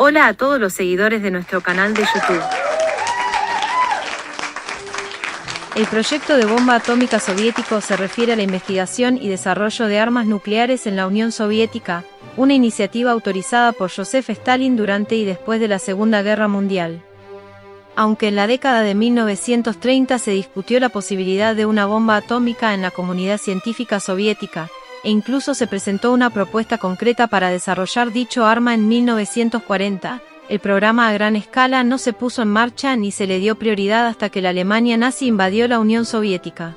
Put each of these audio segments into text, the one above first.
Hola a todos los seguidores de nuestro canal de YouTube. El proyecto de bomba atómica soviético se refiere a la investigación y desarrollo de armas nucleares en la Unión Soviética, una iniciativa autorizada por Joseph Stalin durante y después de la Segunda Guerra Mundial. Aunque en la década de 1930 se discutió la posibilidad de una bomba atómica en la comunidad científica soviética, e incluso se presentó una propuesta concreta para desarrollar dicho arma en 1940, el programa a gran escala no se puso en marcha ni se le dio prioridad hasta que la Alemania nazi invadió la Unión Soviética.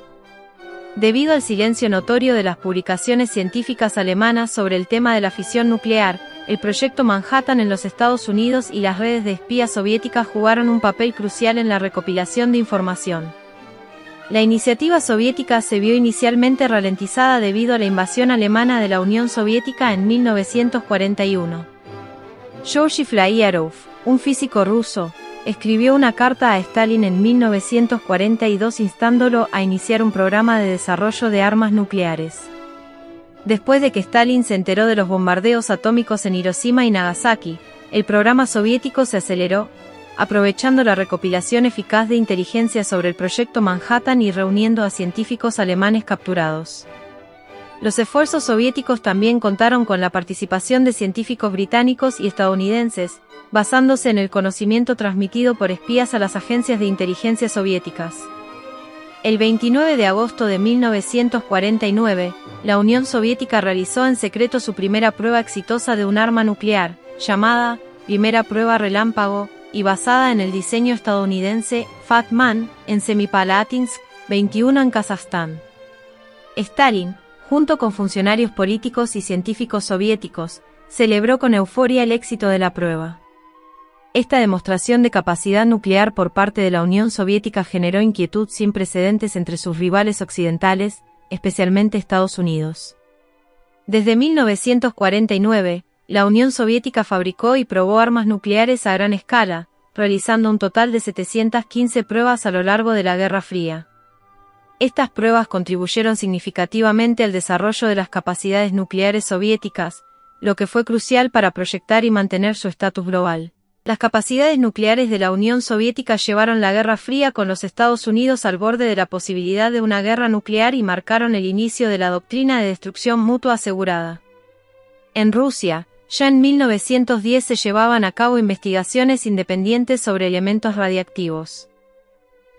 Debido al silencio notorio de las publicaciones científicas alemanas sobre el tema de la fisión nuclear, el proyecto Manhattan en los Estados Unidos y las redes de espías soviéticas jugaron un papel crucial en la recopilación de información. La iniciativa soviética se vio inicialmente ralentizada debido a la invasión alemana de la Unión Soviética en 1941. Georgy Flyarov, un físico ruso, escribió una carta a Stalin en 1942 instándolo a iniciar un programa de desarrollo de armas nucleares. Después de que Stalin se enteró de los bombardeos atómicos en Hiroshima y Nagasaki, el programa soviético se aceleró, aprovechando la recopilación eficaz de inteligencia sobre el proyecto Manhattan y reuniendo a científicos alemanes capturados. Los esfuerzos soviéticos también contaron con la participación de científicos británicos y estadounidenses, basándose en el conocimiento transmitido por espías a las agencias de inteligencia soviéticas. El 29 de agosto de 1949, la Unión Soviética realizó en secreto su primera prueba exitosa de un arma nuclear, llamada Primera Prueba Relámpago, y basada en el diseño estadounidense Fat Man, en Semipalatinsk, 21 en Kazajstán. Stalin, junto con funcionarios políticos y científicos soviéticos, celebró con euforia el éxito de la prueba. Esta demostración de capacidad nuclear por parte de la Unión Soviética generó inquietud sin precedentes entre sus rivales occidentales, especialmente Estados Unidos. Desde 1949, la Unión Soviética fabricó y probó armas nucleares a gran escala, realizando un total de 715 pruebas a lo largo de la Guerra Fría. Estas pruebas contribuyeron significativamente al desarrollo de las capacidades nucleares soviéticas, lo que fue crucial para proyectar y mantener su estatus global. Las capacidades nucleares de la Unión Soviética llevaron la Guerra Fría con los Estados Unidos al borde de la posibilidad de una guerra nuclear y marcaron el inicio de la doctrina de destrucción mutua asegurada. En Rusia, ya en 1910 se llevaban a cabo investigaciones independientes sobre elementos radiactivos.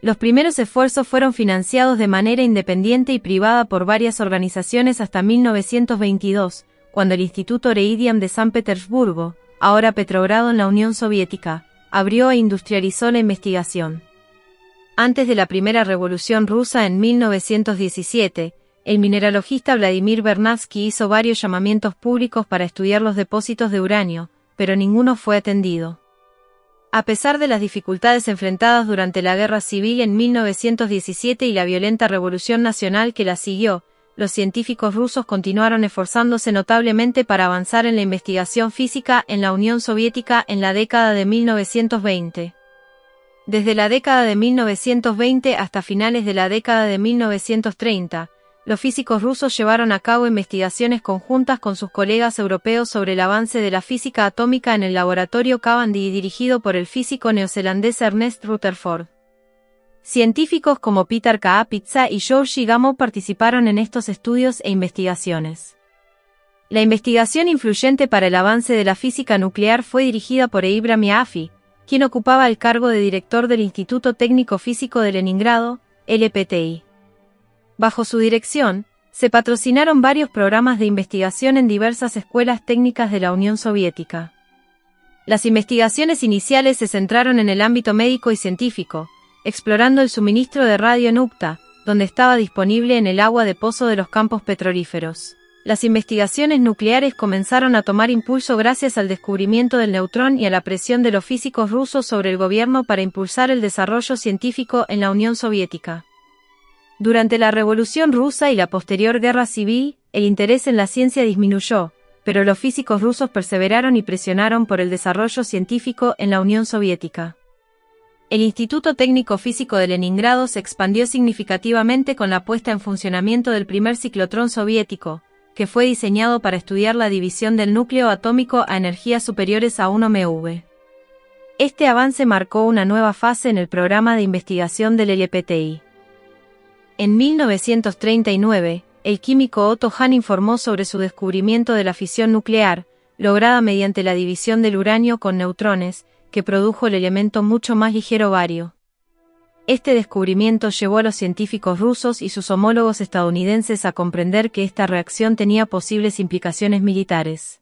Los primeros esfuerzos fueron financiados de manera independiente y privada por varias organizaciones hasta 1922, cuando el Instituto Reidiam de San Petersburgo, ahora Petrogrado en la Unión Soviética, abrió e industrializó la investigación. Antes de la primera revolución rusa en 1917, el mineralogista Vladimir Vernadsky hizo varios llamamientos públicos para estudiar los depósitos de uranio, pero ninguno fue atendido. A pesar de las dificultades enfrentadas durante la Guerra Civil en 1917 y la violenta Revolución Nacional que la siguió, los científicos rusos continuaron esforzándose notablemente para avanzar en la investigación física en la Unión Soviética en la década de 1920. Desde la década de 1920 hasta finales de la década de 1930, los físicos rusos llevaron a cabo investigaciones conjuntas con sus colegas europeos sobre el avance de la física atómica en el laboratorio Cavendish dirigido por el físico neozelandés Ernest Rutherford. Científicos como Peter Kapitsa y Georgy Gamow participaron en estos estudios e investigaciones. La investigación influyente para el avance de la física nuclear fue dirigida por Eibram Yaffe, quien ocupaba el cargo de director del Instituto Técnico Físico de Leningrado, LPTI. Bajo su dirección, se patrocinaron varios programas de investigación en diversas escuelas técnicas de la Unión Soviética. Las investigaciones iniciales se centraron en el ámbito médico y científico, explorando el suministro de radio en Ukta, donde estaba disponible en el agua de pozo de los campos petrolíferos. Las investigaciones nucleares comenzaron a tomar impulso gracias al descubrimiento del neutrón y a la presión de los físicos rusos sobre el gobierno para impulsar el desarrollo científico en la Unión Soviética. Durante la Revolución Rusa y la posterior Guerra Civil, el interés en la ciencia disminuyó, pero los físicos rusos perseveraron y presionaron por el desarrollo científico en la Unión Soviética. El Instituto Técnico Físico de Leningrado se expandió significativamente con la puesta en funcionamiento del primer ciclotrón soviético, que fue diseñado para estudiar la división del núcleo atómico a energías superiores a 1 MeV. Este avance marcó una nueva fase en el programa de investigación del LPTI. En 1939, el químico Otto Hahn informó sobre su descubrimiento de la fisión nuclear, lograda mediante la división del uranio con neutrones, que produjo el elemento mucho más ligero bario. Este descubrimiento llevó a los científicos rusos y sus homólogos estadounidenses a comprender que esta reacción tenía posibles implicaciones militares.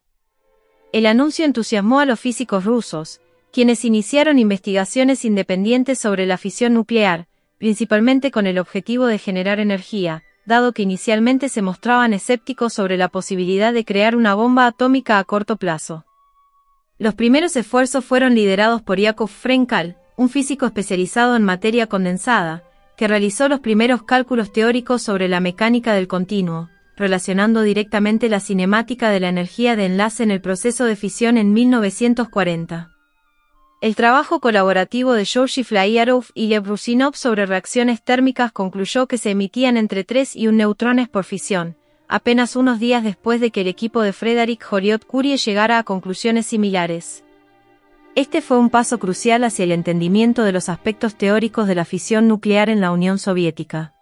El anuncio entusiasmó a los físicos rusos, quienes iniciaron investigaciones independientes sobre la fisión nuclear, principalmente con el objetivo de generar energía, dado que inicialmente se mostraban escépticos sobre la posibilidad de crear una bomba atómica a corto plazo. Los primeros esfuerzos fueron liderados por Yakov Frenkel, un físico especializado en materia condensada, que realizó los primeros cálculos teóricos sobre la mecánica del continuo, relacionando directamente la cinemática de la energía de enlace en el proceso de fisión en 1940. El trabajo colaborativo de Georgy Flyarov y Lev Rusinov sobre reacciones térmicas concluyó que se emitían entre 3 y 1 neutrones por fisión, apenas unos días después de que el equipo de Frédéric Joliot-Curie llegara a conclusiones similares. Este fue un paso crucial hacia el entendimiento de los aspectos teóricos de la fisión nuclear en la Unión Soviética.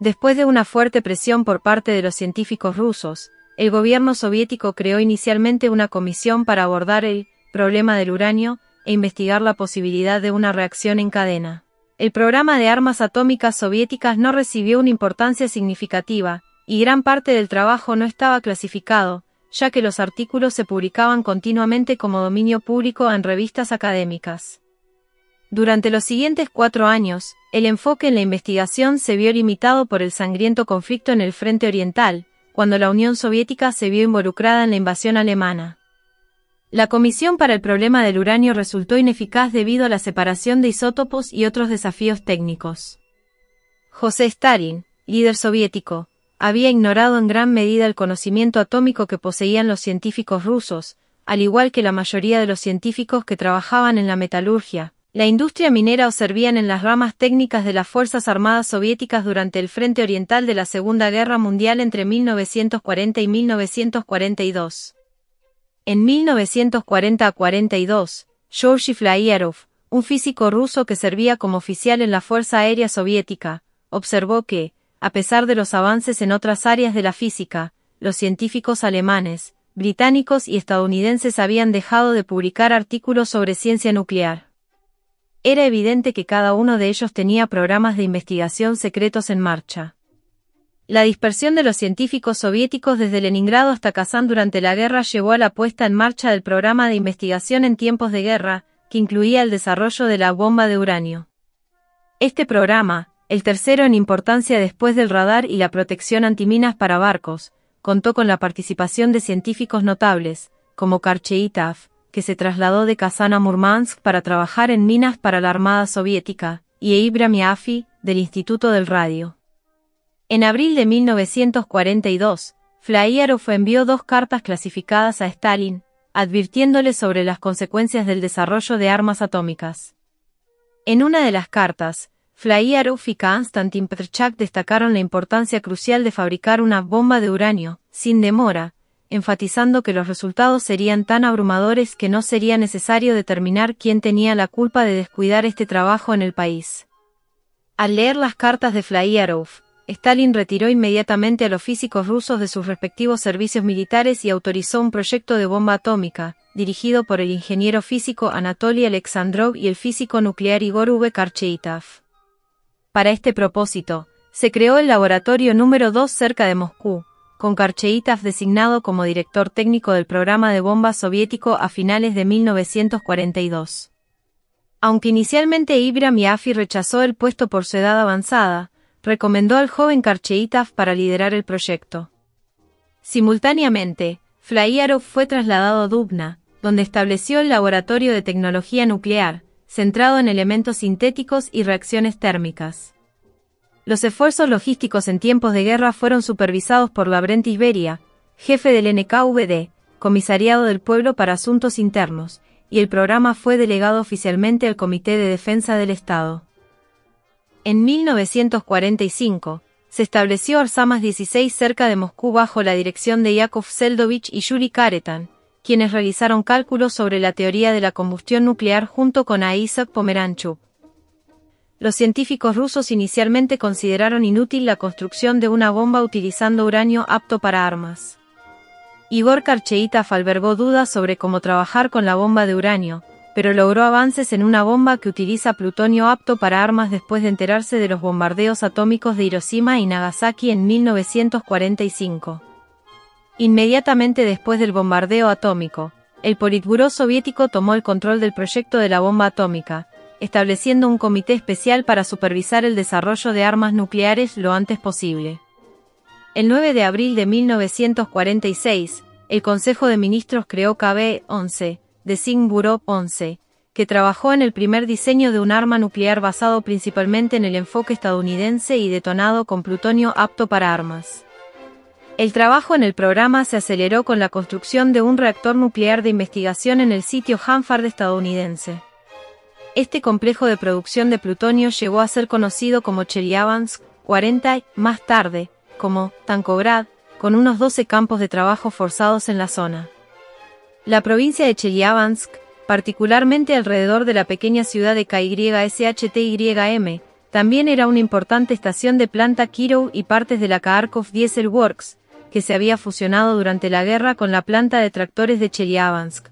Después de una fuerte presión por parte de los científicos rusos, el gobierno soviético creó inicialmente una comisión para abordar el problema del uranio e investigar la posibilidad de una reacción en cadena. El programa de armas atómicas soviéticas no recibió una importancia significativa, y gran parte del trabajo no estaba clasificado, ya que los artículos se publicaban continuamente como dominio público en revistas académicas. Durante los siguientes 4 años, el enfoque en la investigación se vio limitado por el sangriento conflicto en el Frente Oriental, cuando la Unión Soviética se vio involucrada en la invasión alemana. La Comisión para el Problema del Uranio resultó ineficaz debido a la separación de isótopos y otros desafíos técnicos. José Stalin, líder soviético, había ignorado en gran medida el conocimiento atómico que poseían los científicos rusos, al igual que la mayoría de los científicos que trabajaban en la metalurgia, la industria minera o servían en las ramas técnicas de las Fuerzas Armadas soviéticas durante el Frente Oriental de la Segunda Guerra Mundial entre 1940 y 1942. En 1940-42, Georgy Flyarov, un físico ruso que servía como oficial en la Fuerza Aérea Soviética, observó que, a pesar de los avances en otras áreas de la física, los científicos alemanes, británicos y estadounidenses habían dejado de publicar artículos sobre ciencia nuclear. Era evidente que cada uno de ellos tenía programas de investigación secretos en marcha. La dispersión de los científicos soviéticos desde Leningrado hasta Kazán durante la guerra llevó a la puesta en marcha del programa de investigación en tiempos de guerra, que incluía el desarrollo de la bomba de uranio. Este programa, el tercero en importancia después del radar y la protección antiminas para barcos, contó con la participación de científicos notables, como Karcheitov, que se trasladó de Kazán a Murmansk para trabajar en minas para la Armada Soviética, y Eibram Yaffe, del Instituto del Radio. En abril de 1942, Flyarov envió 2 cartas clasificadas a Stalin, advirtiéndole sobre las consecuencias del desarrollo de armas atómicas. En una de las cartas, Flyarov y Konstantin Petrchak destacaron la importancia crucial de fabricar una bomba de uranio, sin demora, enfatizando que los resultados serían tan abrumadores que no sería necesario determinar quién tenía la culpa de descuidar este trabajo en el país. Al leer las cartas de Flyarov, Stalin retiró inmediatamente a los físicos rusos de sus respectivos servicios militares y autorizó un proyecto de bomba atómica, dirigido por el ingeniero físico Anatoly Alexandrov y el físico nuclear Igor V. Karcheitov. Para este propósito, se creó el laboratorio número 2 cerca de Moscú, con Karcheitov designado como director técnico del programa de bombas soviético a finales de 1942. Aunque inicialmente Eibram Yaffe rechazó el puesto por su edad avanzada, recomendó al joven Karcheitov para liderar el proyecto. Simultáneamente, Flyarov fue trasladado a Dubna, donde estableció el laboratorio de tecnología nuclear, centrado en elementos sintéticos y reacciones térmicas. Los esfuerzos logísticos en tiempos de guerra fueron supervisados por Lavrenti Beria, jefe del NKVD, Comisariado del Pueblo para Asuntos Internos, y el programa fue delegado oficialmente al Comité de Defensa del Estado. En 1945, se estableció Arsamas-16 cerca de Moscú bajo la dirección de Yakov Seldovich y Yuri Karetan, quienes realizaron cálculos sobre la teoría de la combustión nuclear junto con Isaac Pomeranchuk. Los científicos rusos inicialmente consideraron inútil la construcción de una bomba utilizando uranio apto para armas. Igor Karcheitov albergó dudas sobre cómo trabajar con la bomba de uranio, pero logró avances en una bomba que utiliza plutonio apto para armas después de enterarse de los bombardeos atómicos de Hiroshima y Nagasaki en 1945. Inmediatamente después del bombardeo atómico, el Politburó soviético tomó el control del proyecto de la bomba atómica, estableciendo un comité especial para supervisar el desarrollo de armas nucleares lo antes posible. El 9 de abril de 1946, el Consejo de Ministros creó KB-11, Design Bureau 11, que trabajó en el primer diseño de un arma nuclear basado principalmente en el enfoque estadounidense y detonado con plutonio apto para armas. El trabajo en el programa se aceleró con la construcción de un reactor nuclear de investigación en el sitio Hanford estadounidense. Este complejo de producción de plutonio llegó a ser conocido como Chelyabinsk 40 y, más tarde, como Tankograd, con unos 12 campos de trabajo forzados en la zona. La provincia de Chelyabinsk, particularmente alrededor de la pequeña ciudad de KYSHTYM, también era una importante estación de planta Kirov y partes de la Kharkov Diesel Works, que se había fusionado durante la guerra con la planta de tractores de Chelyabinsk.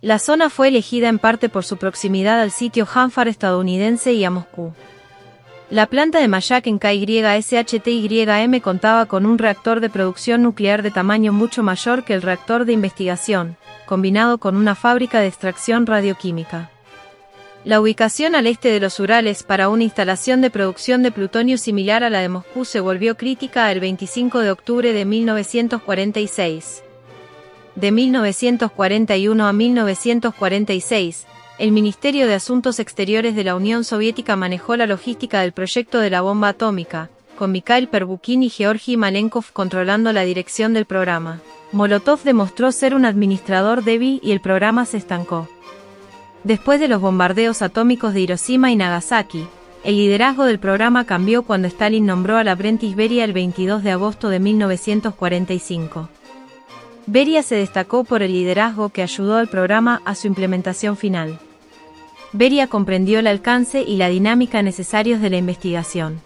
La zona fue elegida en parte por su proximidad al sitio Hanford estadounidense y a Moscú. La planta de Mayak en KYSHTYM contaba con un reactor de producción nuclear de tamaño mucho mayor que el reactor de investigación, combinado con una fábrica de extracción radioquímica. La ubicación al este de los Urales para una instalación de producción de plutonio similar a la de Moscú se volvió crítica el 25 de octubre de 1946. De 1941 a 1946, el Ministerio de Asuntos Exteriores de la Unión Soviética manejó la logística del proyecto de la bomba atómica, con Mikhail Pervukin y Georgi Malenkov controlando la dirección del programa. Molotov demostró ser un administrador débil y el programa se estancó. Después de los bombardeos atómicos de Hiroshima y Nagasaki, el liderazgo del programa cambió cuando Stalin nombró a la Apprentice Beria el 22 de agosto de 1945. Beria se destacó por el liderazgo que ayudó al programa a su implementación final. Beria comprendió el alcance y la dinámica necesarios de la investigación.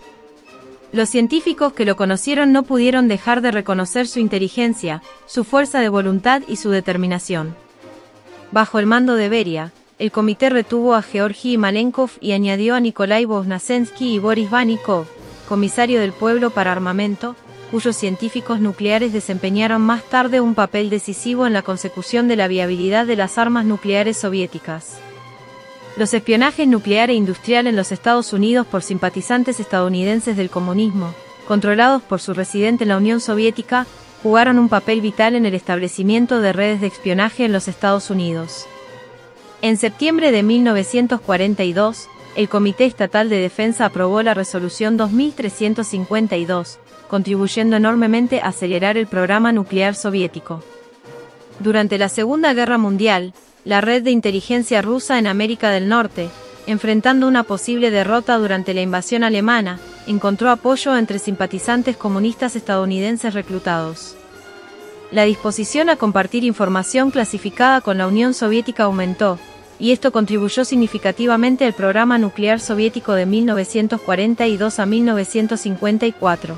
Los científicos que lo conocieron no pudieron dejar de reconocer su inteligencia, su fuerza de voluntad y su determinación. Bajo el mando de Beria, el comité retuvo a Georgi Malenkov y añadió a Nikolai Voznesensky y Boris Vanikov, comisario del pueblo para armamento, cuyos científicos nucleares desempeñaron más tarde un papel decisivo en la consecución de la viabilidad de las armas nucleares soviéticas. Los espionajes nuclear e industrial en los Estados Unidos por simpatizantes estadounidenses del comunismo, controlados por su residente en la Unión Soviética, jugaron un papel vital en el establecimiento de redes de espionaje en los Estados Unidos. En septiembre de 1942, el Comité Estatal de Defensa aprobó la Resolución 2352, contribuyendo enormemente a acelerar el programa nuclear soviético. Durante la Segunda Guerra Mundial, la red de inteligencia rusa en América del Norte, enfrentando una posible derrota durante la invasión alemana, encontró apoyo entre simpatizantes comunistas estadounidenses reclutados. La disposición a compartir información clasificada con la Unión Soviética aumentó, y esto contribuyó significativamente al programa nuclear soviético de 1942 a 1954.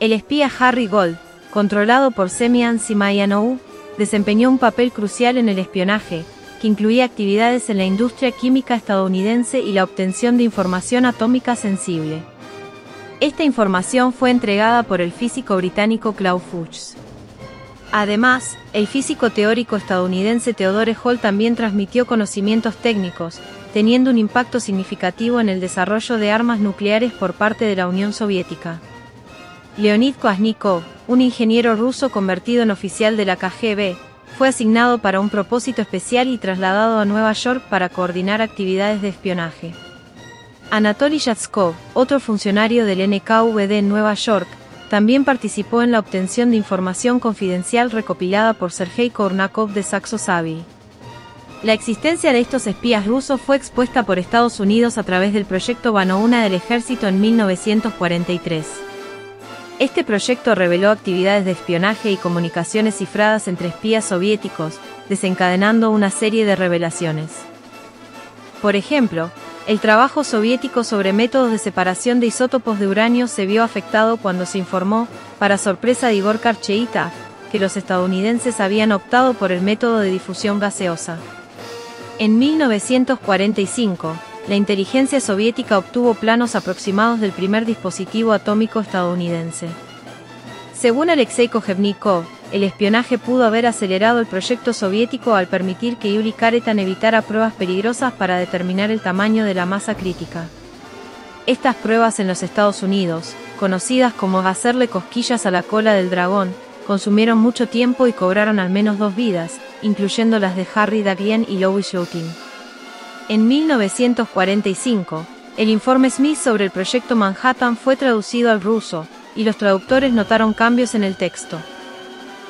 El espía Harry Gold, controlado por Semyon Simayanov, desempeñó un papel crucial en el espionaje, que incluía actividades en la industria química estadounidense y la obtención de información atómica sensible. Esta información fue entregada por el físico británico Klaus Fuchs. Además, el físico teórico estadounidense Theodore Hall también transmitió conocimientos técnicos, teniendo un impacto significativo en el desarrollo de armas nucleares por parte de la Unión Soviética. Leonid Kwasnikov, un ingeniero ruso convertido en oficial de la KGB, fue asignado para un propósito especial y trasladado a Nueva York para coordinar actividades de espionaje. Anatoly Yatskov, otro funcionario del NKVD en Nueva York, también participó en la obtención de información confidencial recopilada por Sergei Kornakov de Saxo-Savil. La existencia de estos espías rusos fue expuesta por Estados Unidos a través del proyecto Bano-1 del ejército en 1943. Este proyecto reveló actividades de espionaje y comunicaciones cifradas entre espías soviéticos, desencadenando una serie de revelaciones. Por ejemplo, el trabajo soviético sobre métodos de separación de isótopos de uranio se vio afectado cuando se informó, para sorpresa de Igor Karcheitov, que los estadounidenses habían optado por el método de difusión gaseosa. En 1945, la inteligencia soviética obtuvo planos aproximados del primer dispositivo atómico estadounidense. Según Alexei Kojevnikov, el espionaje pudo haber acelerado el proyecto soviético al permitir que Yuri Karetan evitara pruebas peligrosas para determinar el tamaño de la masa crítica. Estas pruebas en los Estados Unidos, conocidas como hacerle cosquillas a la cola del dragón, consumieron mucho tiempo y cobraron al menos 2 vidas, incluyendo las de Harry Daghlian y Louis Shoutin. En 1945, el informe Smith sobre el proyecto Manhattan fue traducido al ruso, y los traductores notaron cambios en el texto.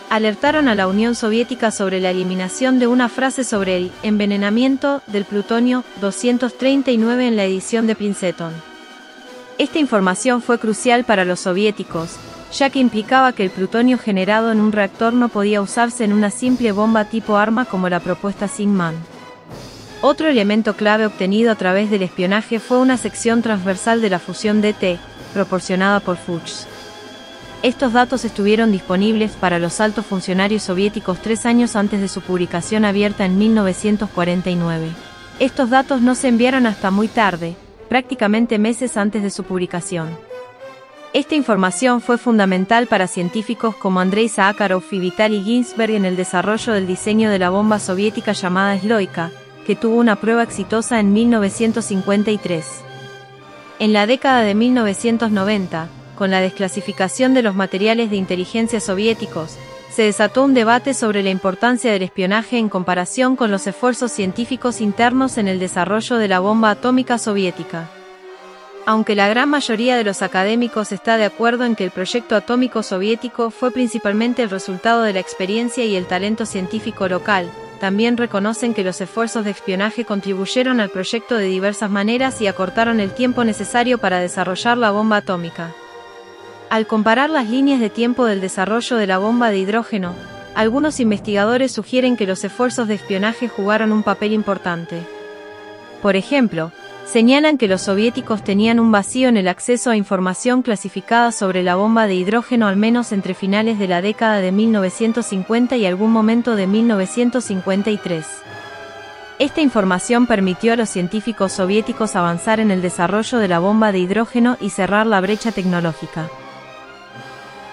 Alertaron a la Unión Soviética sobre la eliminación de una frase sobre el envenenamiento del plutonio 239 en la edición de Princeton. Esta información fue crucial para los soviéticos, ya que implicaba que el plutonio generado en un reactor no podía usarse en una simple bomba tipo arma como la propuesta Syngman. Otro elemento clave obtenido a través del espionaje fue una sección transversal de la fusión DT, proporcionada por Fuchs. Estos datos estuvieron disponibles para los altos funcionarios soviéticos 3 años antes de su publicación abierta en 1949. Estos datos no se enviaron hasta muy tarde, prácticamente meses antes de su publicación. Esta información fue fundamental para científicos como Andrei Sakharov y Vitaly Ginzburg en el desarrollo del diseño de la bomba soviética llamada Sloika, que tuvo una prueba exitosa en 1953. En la década de 1990, con la desclasificación de los materiales de inteligencia soviéticos, se desató un debate sobre la importancia del espionaje en comparación con los esfuerzos científicos internos en el desarrollo de la bomba atómica soviética. Aunque la gran mayoría de los académicos está de acuerdo en que el proyecto atómico soviético fue principalmente el resultado de la experiencia y el talento científico local, también reconocen que los esfuerzos de espionaje contribuyeron al proyecto de diversas maneras y acortaron el tiempo necesario para desarrollar la bomba atómica. Al comparar las líneas de tiempo del desarrollo de la bomba de hidrógeno, algunos investigadores sugieren que los esfuerzos de espionaje jugaron un papel importante. Por ejemplo, señalan que los soviéticos tenían un vacío en el acceso a información clasificada sobre la bomba de hidrógeno al menos entre finales de la década de 1950 y algún momento de 1953. Esta información permitió a los científicos soviéticos avanzar en el desarrollo de la bomba de hidrógeno y cerrar la brecha tecnológica.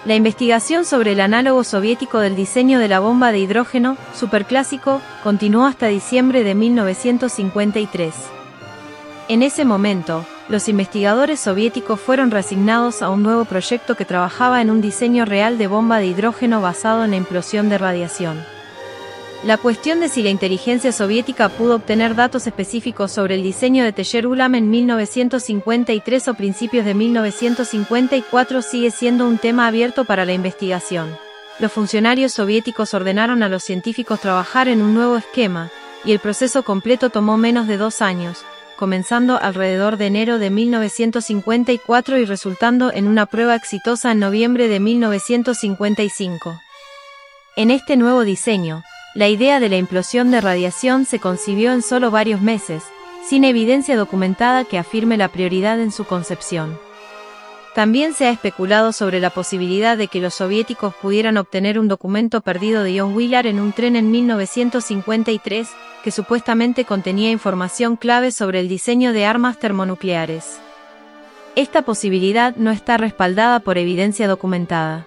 La investigación sobre el análogo soviético del diseño de la bomba de hidrógeno, superclásico, continuó hasta diciembre de 1953. En ese momento, los investigadores soviéticos fueron reasignados a un nuevo proyecto que trabajaba en un diseño real de bomba de hidrógeno basado en la implosión de radiación. La cuestión de si la inteligencia soviética pudo obtener datos específicos sobre el diseño de Teller-Ulam en 1953 o principios de 1954 sigue siendo un tema abierto para la investigación. Los funcionarios soviéticos ordenaron a los científicos trabajar en un nuevo esquema, y el proceso completo tomó menos de 2 años, comenzando alrededor de enero de 1954 y resultando en una prueba exitosa en noviembre de 1955. En este nuevo diseño, la idea de la implosión de radiación se concibió en solo varios meses, sin evidencia documentada que afirme la prioridad en su concepción. También se ha especulado sobre la posibilidad de que los soviéticos pudieran obtener un documento perdido de John Willard en un tren en 1953, que supuestamente contenía información clave sobre el diseño de armas termonucleares. Esta posibilidad no está respaldada por evidencia documentada.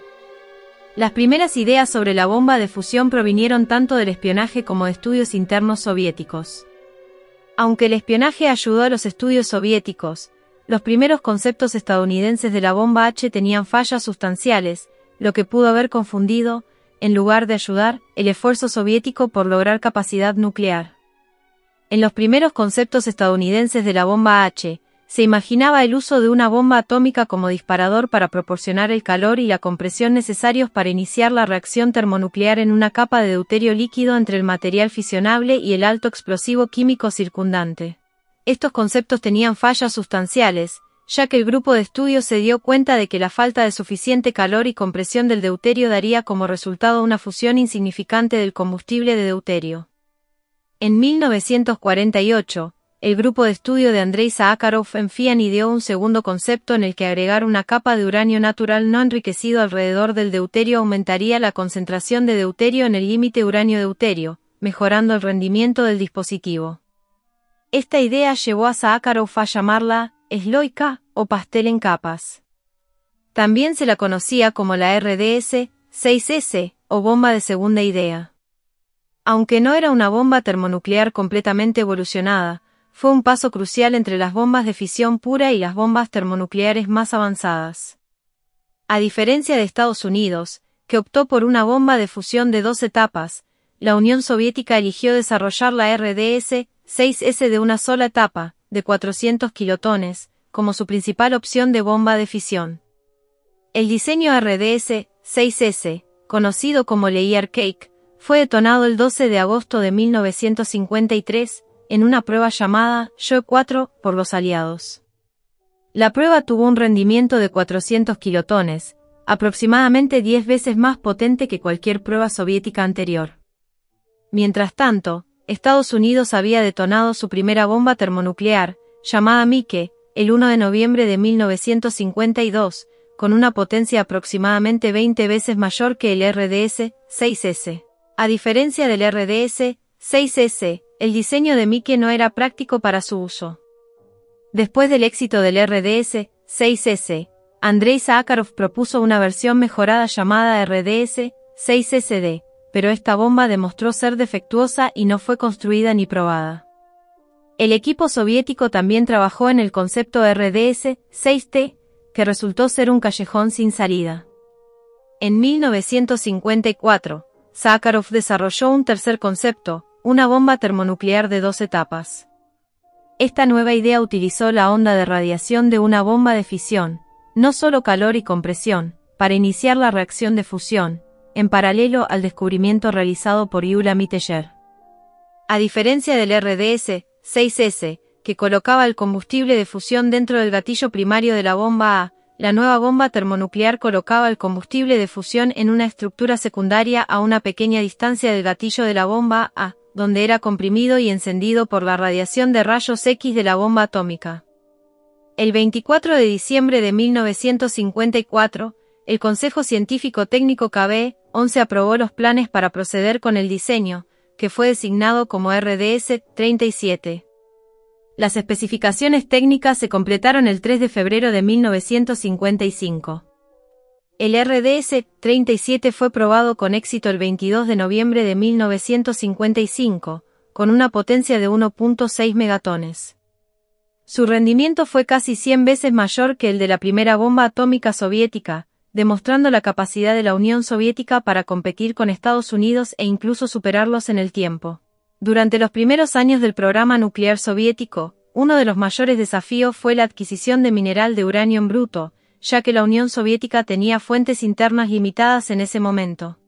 Las primeras ideas sobre la bomba de fusión provinieron tanto del espionaje como de estudios internos soviéticos. Aunque el espionaje ayudó a los estudios soviéticos, los primeros conceptos estadounidenses de la bomba H tenían fallas sustanciales, lo que pudo haber confundido, en lugar de ayudar, el esfuerzo soviético por lograr capacidad nuclear. En los primeros conceptos estadounidenses de la bomba H, Se imaginaba el uso de una bomba atómica como disparador para proporcionar el calor y la compresión necesarios para iniciar la reacción termonuclear en una capa de deuterio líquido entre el material fisionable y el alto explosivo químico circundante. Estos conceptos tenían fallas sustanciales, ya que el grupo de estudio se dio cuenta de que la falta de suficiente calor y compresión del deuterio daría como resultado una fusión insignificante del combustible de deuterio. En 1948, el grupo de estudio de Andrei Sakharov en FIAN ideó un segundo concepto en el que agregar una capa de uranio natural no enriquecido alrededor del deuterio aumentaría la concentración de deuterio en el límite uranio-deuterio, mejorando el rendimiento del dispositivo. Esta idea llevó a Sakharov a llamarla sloika o pastel en capas. También se la conocía como la RDS-6S o bomba de segunda idea. Aunque no era una bomba termonuclear completamente evolucionada, fue un paso crucial entre las bombas de fisión pura y las bombas termonucleares más avanzadas. A diferencia de Estados Unidos, que optó por una bomba de fusión de 2 etapas, la Unión Soviética eligió desarrollar la RDS-6S de una sola etapa, de 400 kilotones, como su principal opción de bomba de fisión. El diseño RDS-6S, conocido como Layer Cake, fue detonado el 12 de agosto de 1953, en una prueba llamada Joe 4 por los aliados. La prueba tuvo un rendimiento de 400 kilotones, aproximadamente 10 veces más potente que cualquier prueba soviética anterior. Mientras tanto, Estados Unidos había detonado su primera bomba termonuclear, llamada Mike, el 1 de noviembre de 1952, con una potencia aproximadamente 20 veces mayor que el RDS-6S. A diferencia del RDS-6S, el diseño de Mike no era práctico para su uso. Después del éxito del RDS-6S, Andrei Sakharov propuso una versión mejorada llamada RDS-6SD, pero esta bomba demostró ser defectuosa y no fue construida ni probada. El equipo soviético también trabajó en el concepto RDS-6T, que resultó ser un callejón sin salida. En 1954, Sakharov desarrolló un tercer concepto, una bomba termonuclear de 2 etapas. Esta nueva idea utilizó la onda de radiación de una bomba de fisión, no solo calor y compresión, para iniciar la reacción de fusión, en paralelo al descubrimiento realizado por Gyula Mitejer. A diferencia del RDS-6S, que colocaba el combustible de fusión dentro del gatillo primario de la bomba A, la nueva bomba termonuclear colocaba el combustible de fusión en una estructura secundaria a una pequeña distancia del gatillo de la bomba A, donde era comprimido y encendido por la radiación de rayos X de la bomba atómica. El 24 de diciembre de 1954, el Consejo Científico Técnico KB-11 aprobó los planes para proceder con el diseño, que fue designado como RDS-37. Las especificaciones técnicas se completaron el 3 de febrero de 1955. El RDS-37 fue probado con éxito el 22 de noviembre de 1955, con una potencia de 1.6 megatones. Su rendimiento fue casi 100 veces mayor que el de la primera bomba atómica soviética, demostrando la capacidad de la Unión Soviética para competir con Estados Unidos e incluso superarlos en el tiempo. Durante los primeros años del programa nuclear soviético, uno de los mayores desafíos fue la adquisición de mineral de uranio en bruto, ya que la Unión Soviética tenía fuentes internas limitadas en ese momento.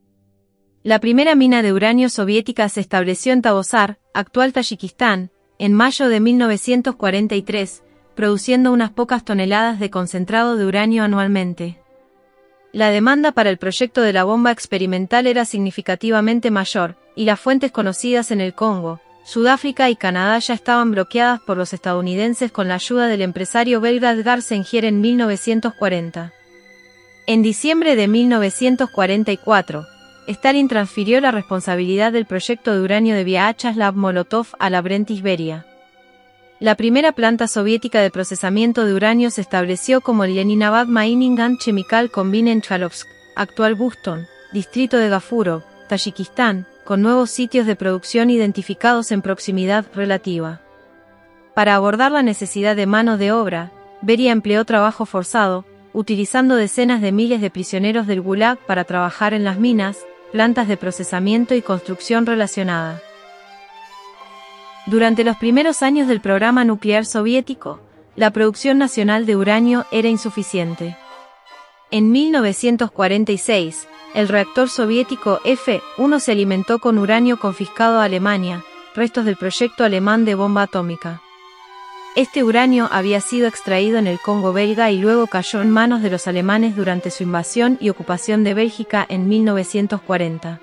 La primera mina de uranio soviética se estableció en Tabozar, actual Tayikistán, en mayo de 1943, produciendo unas pocas toneladas de concentrado de uranio anualmente. La demanda para el proyecto de la bomba experimental era significativamente mayor, y las fuentes conocidas en el Congo, Sudáfrica y Canadá ya estaban bloqueadas por los estadounidenses con la ayuda del empresario belga Edgar Sengier en 1940. En diciembre de 1944, Stalin transfirió la responsabilidad del proyecto de uranio de Vyacheslav-Molotov a la Brent-Iberia. La primera planta soviética de procesamiento de uranio se estableció como el Leninabad Mining and Chemical Combine en Chalovsk, actual Buston, distrito de Gafurov, Tayikistán, con nuevos sitios de producción identificados en proximidad relativa. Para abordar la necesidad de mano de obra, Beria empleó trabajo forzado, utilizando decenas de miles de prisioneros del Gulag para trabajar en las minas, plantas de procesamiento y construcción relacionada. Durante los primeros años del programa nuclear soviético, la producción nacional de uranio era insuficiente. En 1946, el reactor soviético F-1 se alimentó con uranio confiscado a Alemania, restos del proyecto alemán de bomba atómica. Este uranio había sido extraído en el Congo belga y luego cayó en manos de los alemanes durante su invasión y ocupación de Bélgica en 1940.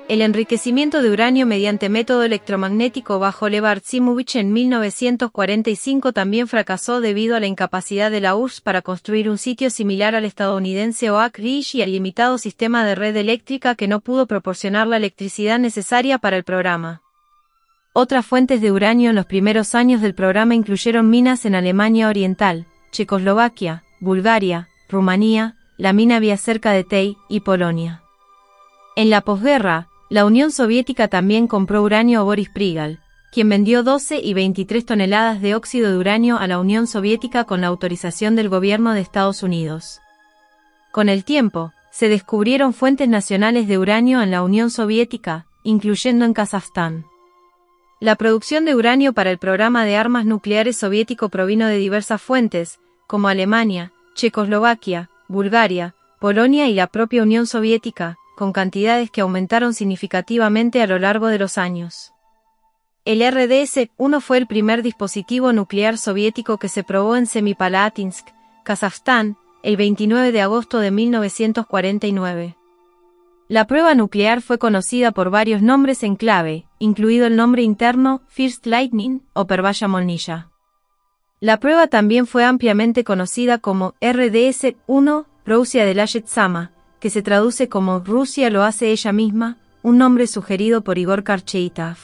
El enriquecimiento de uranio mediante método electromagnético bajo Leonard Zimovich en 1945 también fracasó debido a la incapacidad de la URSS para construir un sitio similar al estadounidense Oak Ridge y al limitado sistema de red eléctrica que no pudo proporcionar la electricidad necesaria para el programa. Otras fuentes de uranio en los primeros años del programa incluyeron minas en Alemania Oriental, Checoslovaquia, Bulgaria, Rumanía, la mina había cerca de Tei y Polonia. En la posguerra, la Unión Soviética también compró uranio a Boris Prigal, quien vendió 12 y 23 toneladas de óxido de uranio a la Unión Soviética con la autorización del gobierno de Estados Unidos. Con el tiempo, se descubrieron fuentes nacionales de uranio en la Unión Soviética, incluyendo en Kazajstán. La producción de uranio para el programa de armas nucleares soviético provino de diversas fuentes, como Alemania, Checoslovaquia, Bulgaria, Polonia y la propia Unión Soviética, con cantidades que aumentaron significativamente a lo largo de los años. El RDS-1 fue el primer dispositivo nuclear soviético que se probó en Semipalatinsk, Kazajstán, el 29 de agosto de 1949. La prueba nuclear fue conocida por varios nombres en clave, incluido el nombre interno First Lightning o Pervaya Molnija. La prueba también fue ampliamente conocida como RDS-1, Rusia de Layet Sama, que se traduce como Rusia lo hace ella misma, un nombre sugerido por Igor Karcheitov.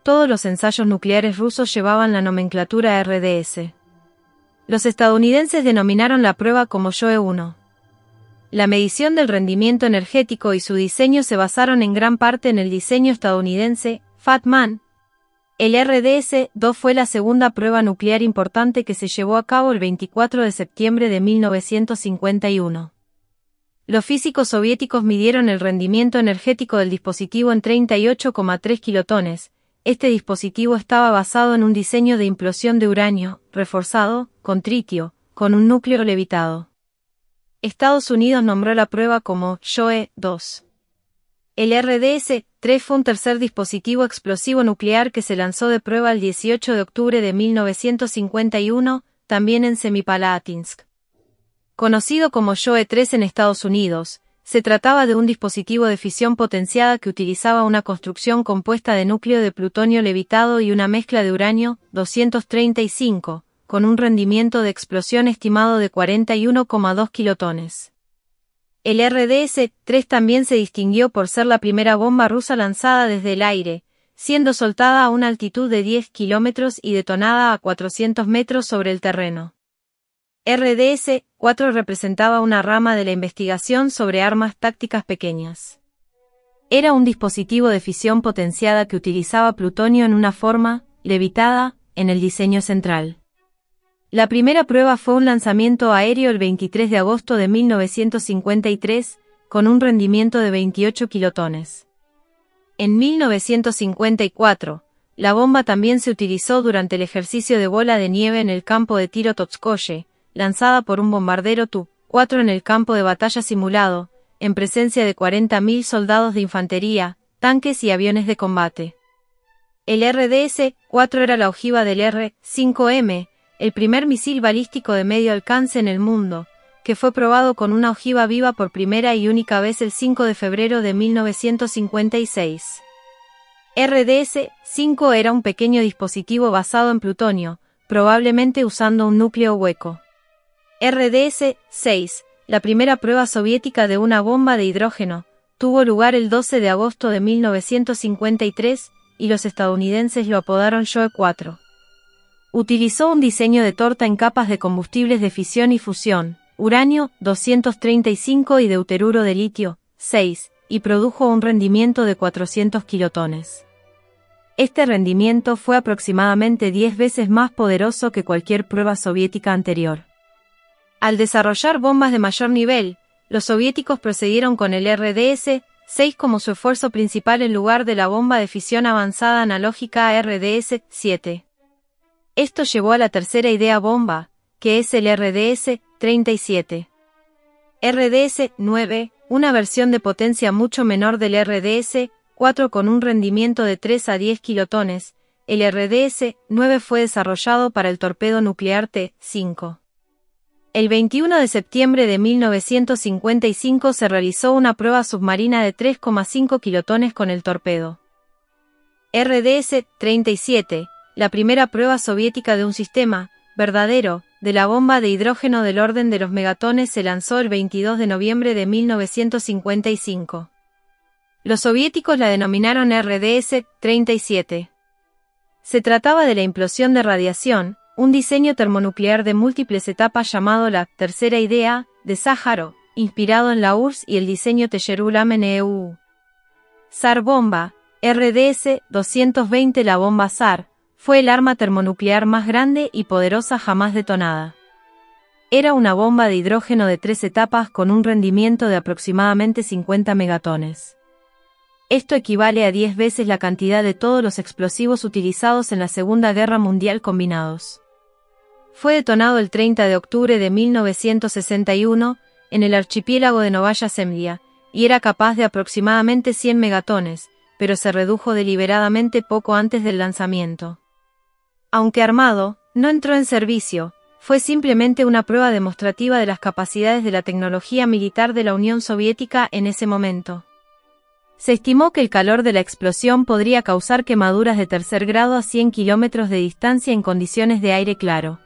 Todos los ensayos nucleares rusos llevaban la nomenclatura RDS. Los estadounidenses denominaron la prueba como Joe-1. La medición del rendimiento energético y su diseño se basaron en gran parte en el diseño estadounidense, Fat Man. El RDS-2 fue la segunda prueba nuclear importante que se llevó a cabo el 24 de septiembre de 1951. Los físicos soviéticos midieron el rendimiento energético del dispositivo en 38,3 kilotones. Este dispositivo estaba basado en un diseño de implosión de uranio, reforzado, con tritio, con un núcleo levitado. Estados Unidos nombró la prueba como Joe-2. El RDS-3 fue un tercer dispositivo explosivo nuclear que se lanzó de prueba el 18 de octubre de 1951, también en Semipalatinsk. Conocido como Joe-3 en Estados Unidos, se trataba de un dispositivo de fisión potenciada que utilizaba una construcción compuesta de núcleo de plutonio levitado y una mezcla de uranio, 235, con un rendimiento de explosión estimado de 41,2 kilotones. El RDS-3 también se distinguió por ser la primera bomba rusa lanzada desde el aire, siendo soltada a una altitud de 10 kilómetros y detonada a 400 metros sobre el terreno. RDS-4 representaba una rama de la investigación sobre armas tácticas pequeñas. Era un dispositivo de fisión potenciada que utilizaba plutonio en una forma, levitada, en el diseño central. La primera prueba fue un lanzamiento aéreo el 23 de agosto de 1953, con un rendimiento de 28 kilotones. En 1954, la bomba también se utilizó durante el ejercicio de bola de nieve en el campo de tiro Totskoye, lanzada por un bombardero Tu-4 en el campo de batalla simulado, en presencia de 40.000 soldados de infantería, tanques y aviones de combate. El RDS-4 era la ojiva del R-5M, el primer misil balístico de medio alcance en el mundo, que fue probado con una ojiva viva por primera y única vez el 5 de febrero de 1956. RDS-5 era un pequeño dispositivo basado en plutonio, probablemente usando un núcleo hueco. RDS-6, la primera prueba soviética de una bomba de hidrógeno, tuvo lugar el 12 de agosto de 1953, y los estadounidenses lo apodaron Joe-4. Utilizó un diseño de torta en capas de combustibles de fisión y fusión, uranio, 235 y deuteruro de litio, 6, y produjo un rendimiento de 400 kilotones. Este rendimiento fue aproximadamente 10 veces más poderoso que cualquier prueba soviética anterior. Al desarrollar bombas de mayor nivel, los soviéticos procedieron con el RDS-6 como su esfuerzo principal en lugar de la bomba de fisión avanzada analógica RDS-7. Esto llevó a la tercera idea bomba, que es el RDS-37. RDS-9, una versión de potencia mucho menor del RDS-4 con un rendimiento de 3 a 10 kilotones, el RDS-9 fue desarrollado para el torpedo nuclear T-5. El 21 de septiembre de 1955 se realizó una prueba submarina de 3,5 kilotones con el torpedo RDS-37, la primera prueba soviética de un sistema verdadero de la bomba de hidrógeno del orden de los megatones se lanzó el 22 de noviembre de 1955. Los soviéticos la denominaron RDS-37. Se trataba de la implosión de radiación, un diseño termonuclear de múltiples etapas llamado la tercera idea de Sájarov, inspirado en la URSS y el diseño Tejerul-Ameneu. Tsar bomba, RDS-220. La bomba Tsar fue el arma termonuclear más grande y poderosa jamás detonada. Era una bomba de hidrógeno de 3 etapas con un rendimiento de aproximadamente 50 megatones. Esto equivale a 10 veces la cantidad de todos los explosivos utilizados en la Segunda Guerra Mundial combinados. Fue detonado el 30 de octubre de 1961 en el archipiélago de Novaya Zemlya, y era capaz de aproximadamente 100 megatones, pero se redujo deliberadamente poco antes del lanzamiento. Aunque armado, no entró en servicio, fue simplemente una prueba demostrativa de las capacidades de la tecnología militar de la Unión Soviética en ese momento. Se estimó que el calor de la explosión podría causar quemaduras de tercer grado a 100 kilómetros de distancia en condiciones de aire claro.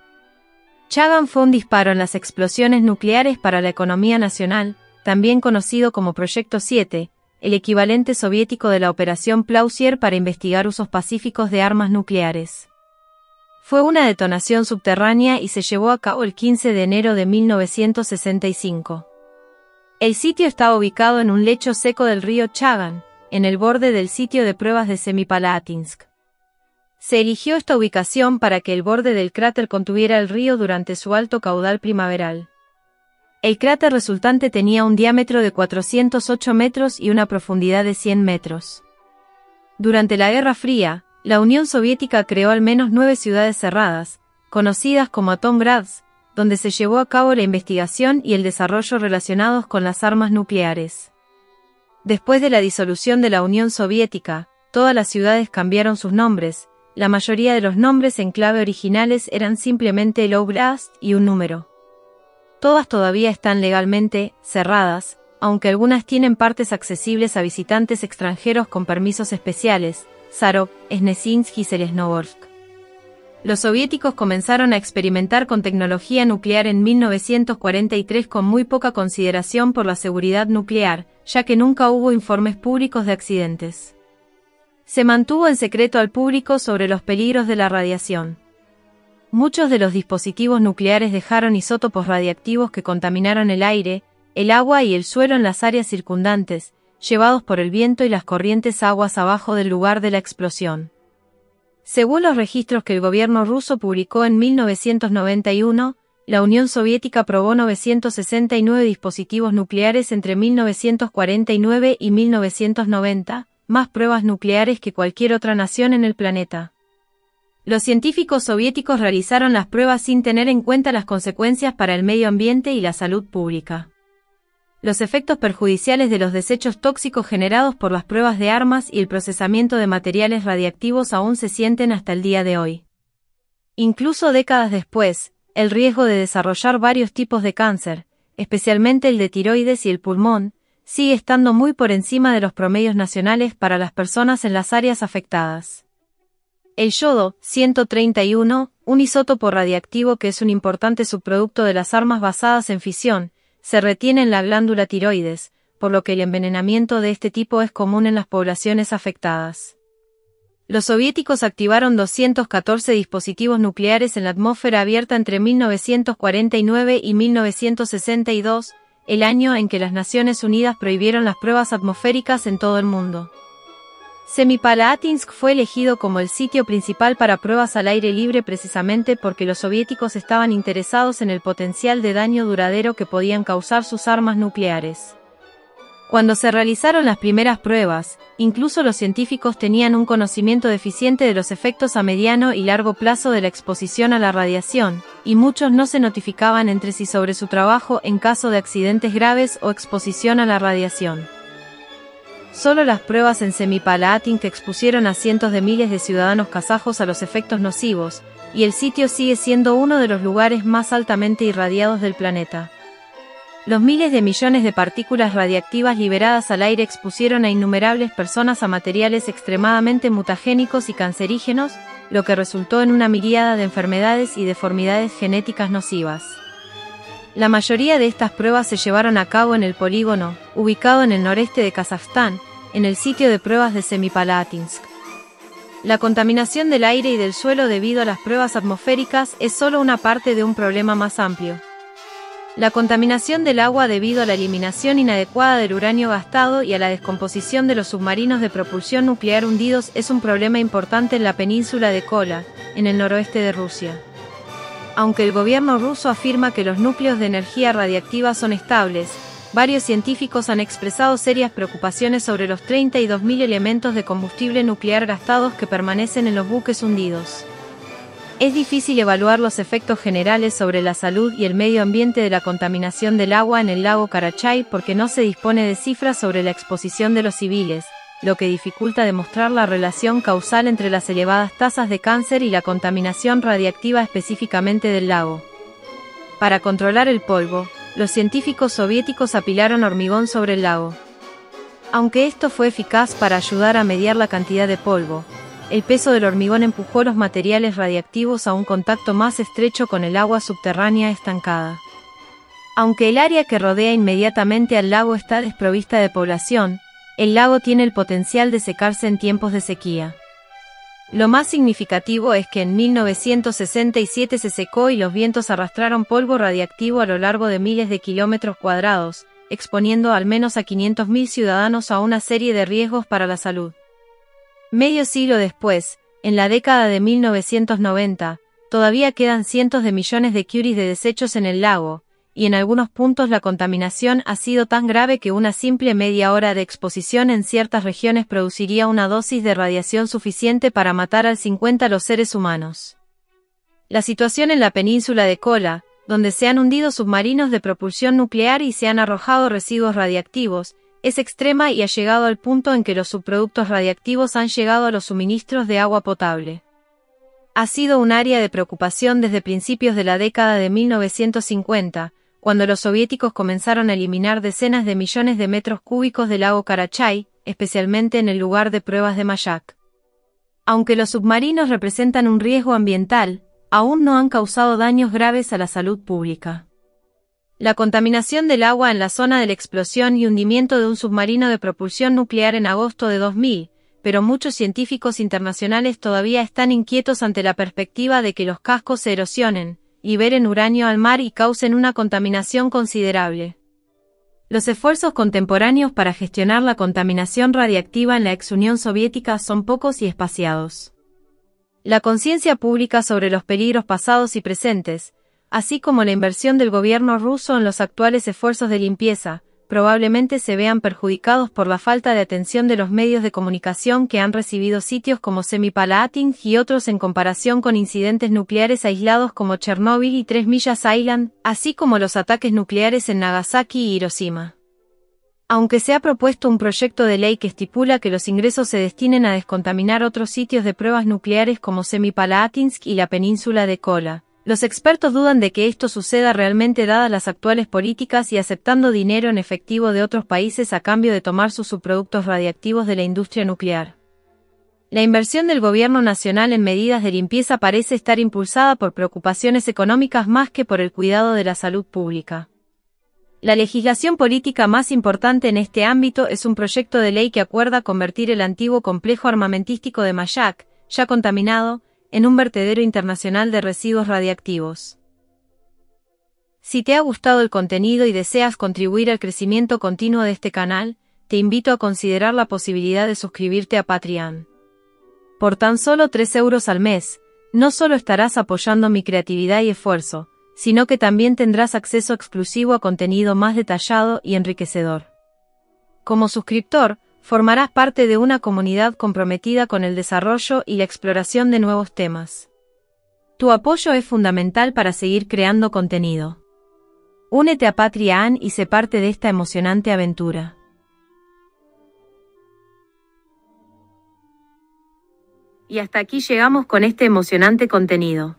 Chagan fue un disparo en las explosiones nucleares para la economía nacional, también conocido como Proyecto 7, el equivalente soviético de la Operación Plausier para investigar usos pacíficos de armas nucleares. Fue una detonación subterránea y se llevó a cabo el 15 de enero de 1965. El sitio estaba ubicado en un lecho seco del río Chagan, en el borde del sitio de pruebas de Semipalatinsk. Se eligió esta ubicación para que el borde del cráter contuviera el río durante su alto caudal primaveral. El cráter resultante tenía un diámetro de 408 metros y una profundidad de 100 metros. Durante la Guerra Fría, la Unión Soviética creó al menos 9 ciudades cerradas, conocidas como Atomgrads, donde se llevó a cabo la investigación y el desarrollo relacionados con las armas nucleares. Después de la disolución de la Unión Soviética, todas las ciudades cambiaron sus nombres. La mayoría de los nombres en clave originales eran simplemente el oblast y un número. Todas todavía están legalmente cerradas, aunque algunas tienen partes accesibles a visitantes extranjeros con permisos especiales. Sarov, Snesinsk y Selesnovorsk. Los soviéticos comenzaron a experimentar con tecnología nuclear en 1943 con muy poca consideración por la seguridad nuclear, ya que nunca hubo informes públicos de accidentes. Se mantuvo en secreto al público sobre los peligros de la radiación. Muchos de los dispositivos nucleares dejaron isótopos radiactivos que contaminaron el aire, el agua y el suelo en las áreas circundantes, llevados por el viento y las corrientes aguas abajo del lugar de la explosión. Según los registros que el gobierno ruso publicó en 1991, la Unión Soviética probó 969 dispositivos nucleares entre 1949 y 1990, más pruebas nucleares que cualquier otra nación en el planeta. Los científicos soviéticos realizaron las pruebas sin tener en cuenta las consecuencias para el medio ambiente y la salud pública. Los efectos perjudiciales de los desechos tóxicos generados por las pruebas de armas y el procesamiento de materiales radiactivos aún se sienten hasta el día de hoy. Incluso décadas después, el riesgo de desarrollar varios tipos de cáncer, especialmente el de tiroides y el pulmón, sigue estando muy por encima de los promedios nacionales para las personas en las áreas afectadas. El yodo, 131, un isótopo radiactivo que es un importante subproducto de las armas basadas en fisión, se retiene en la glándula tiroides, por lo que el envenenamiento de este tipo es común en las poblaciones afectadas. Los soviéticos activaron 214 dispositivos nucleares en la atmósfera abierta entre 1949 y 1962, el año en que las Naciones Unidas prohibieron las pruebas atmosféricas en todo el mundo. Semipalatinsk fue elegido como el sitio principal para pruebas al aire libre precisamente porque los soviéticos estaban interesados en el potencial de daño duradero que podían causar sus armas nucleares. Cuando se realizaron las primeras pruebas, incluso los científicos tenían un conocimiento deficiente de los efectos a mediano y largo plazo de la exposición a la radiación, y muchos no se notificaban entre sí sobre su trabajo en caso de accidentes graves o exposición a la radiación. Solo las pruebas en Semipalatinsk expusieron a cientos de miles de ciudadanos kazajos a los efectos nocivos, y el sitio sigue siendo uno de los lugares más altamente irradiados del planeta. Los miles de millones de partículas radiactivas liberadas al aire expusieron a innumerables personas a materiales extremadamente mutagénicos y cancerígenos, lo que resultó en una miríada de enfermedades y deformidades genéticas nocivas. La mayoría de estas pruebas se llevaron a cabo en el polígono, ubicado en el noreste de Kazajstán, en el sitio de pruebas de Semipalatinsk. La contaminación del aire y del suelo debido a las pruebas atmosféricas es solo una parte de un problema más amplio. La contaminación del agua debido a la eliminación inadecuada del uranio gastado y a la descomposición de los submarinos de propulsión nuclear hundidos es un problema importante en la península de Kola, en el noroeste de Rusia. Aunque el gobierno ruso afirma que los núcleos de energía radiactiva son estables, varios científicos han expresado serias preocupaciones sobre los 32.000 elementos de combustible nuclear gastados que permanecen en los buques hundidos. Es difícil evaluar los efectos generales sobre la salud y el medio ambiente de la contaminación del agua en el lago Karachay porque no se dispone de cifras sobre la exposición de los civiles, lo que dificulta demostrar la relación causal entre las elevadas tasas de cáncer y la contaminación radiactiva específicamente del lago. Para controlar el polvo, los científicos soviéticos apilaron hormigón sobre el lago. Aunque esto fue eficaz para ayudar a mediar la cantidad de polvo, el peso del hormigón empujó los materiales radiactivos a un contacto más estrecho con el agua subterránea estancada. Aunque el área que rodea inmediatamente al lago está desprovista de población, el lago tiene el potencial de secarse en tiempos de sequía. Lo más significativo es que en 1967 se secó y los vientos arrastraron polvo radiactivo a lo largo de miles de kilómetros cuadrados, exponiendo al menos a 500.000 ciudadanos a una serie de riesgos para la salud. Medio siglo después, en la década de 1990, todavía quedan cientos de millones de curies de desechos en el lago, y en algunos puntos la contaminación ha sido tan grave que una simple media hora de exposición en ciertas regiones produciría una dosis de radiación suficiente para matar al 50 a los seres humanos. La situación en la península de Kola, donde se han hundido submarinos de propulsión nuclear y se han arrojado residuos radiactivos, es extrema y ha llegado al punto en que los subproductos radiactivos han llegado a los suministros de agua potable. Ha sido un área de preocupación desde principios de la década de 1950, cuando los soviéticos comenzaron a eliminar decenas de millones de metros cúbicos del lago Karachay, especialmente en el lugar de pruebas de Mayak. Aunque los submarinos representan un riesgo ambiental, aún no han causado daños graves a la salud pública. La contaminación del agua en la zona de la explosión y hundimiento de un submarino de propulsión nuclear en agosto de 2000, pero muchos científicos internacionales todavía están inquietos ante la perspectiva de que los cascos se erosionen, liberen uranio al mar y causen una contaminación considerable. Los esfuerzos contemporáneos para gestionar la contaminación radiactiva en la ex Unión Soviética son pocos y espaciados. La conciencia pública sobre los peligros pasados y presentes, así como la inversión del gobierno ruso en los actuales esfuerzos de limpieza, probablemente se vean perjudicados por la falta de atención de los medios de comunicación que han recibido sitios como Semipalatinsk y otros en comparación con incidentes nucleares aislados como Chernóbil y 3 Millas Island, así como los ataques nucleares en Nagasaki y Hiroshima. Aunque se ha propuesto un proyecto de ley que estipula que los ingresos se destinen a descontaminar otros sitios de pruebas nucleares como Semipalatinsk y la península de Kola, los expertos dudan de que esto suceda realmente dadas las actuales políticas y aceptando dinero en efectivo de otros países a cambio de tomar sus subproductos radiactivos de la industria nuclear. La inversión del gobierno nacional en medidas de limpieza parece estar impulsada por preocupaciones económicas más que por el cuidado de la salud pública. La legislación política más importante en este ámbito es un proyecto de ley que acuerda convertir el antiguo complejo armamentístico de Mayak, ya contaminado, en un vertedero internacional de residuos radiactivos. Si te ha gustado el contenido y deseas contribuir al crecimiento continuo de este canal, te invito a considerar la posibilidad de suscribirte a Patreon. Por tan solo 3 euros al mes, no solo estarás apoyando mi creatividad y esfuerzo, sino que también tendrás acceso exclusivo a contenido más detallado y enriquecedor. Como suscriptor, formarás parte de una comunidad comprometida con el desarrollo y la exploración de nuevos temas. Tu apoyo es fundamental para seguir creando contenido. Únete a Patreon y sé parte de esta emocionante aventura. Y hasta aquí llegamos con este emocionante contenido.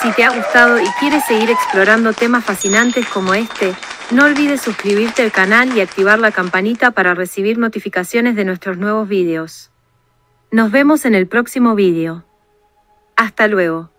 Si te ha gustado y quieres seguir explorando temas fascinantes como este, no olvides suscribirte al canal y activar la campanita para recibir notificaciones de nuestros nuevos vídeos. Nos vemos en el próximo vídeo. Hasta luego.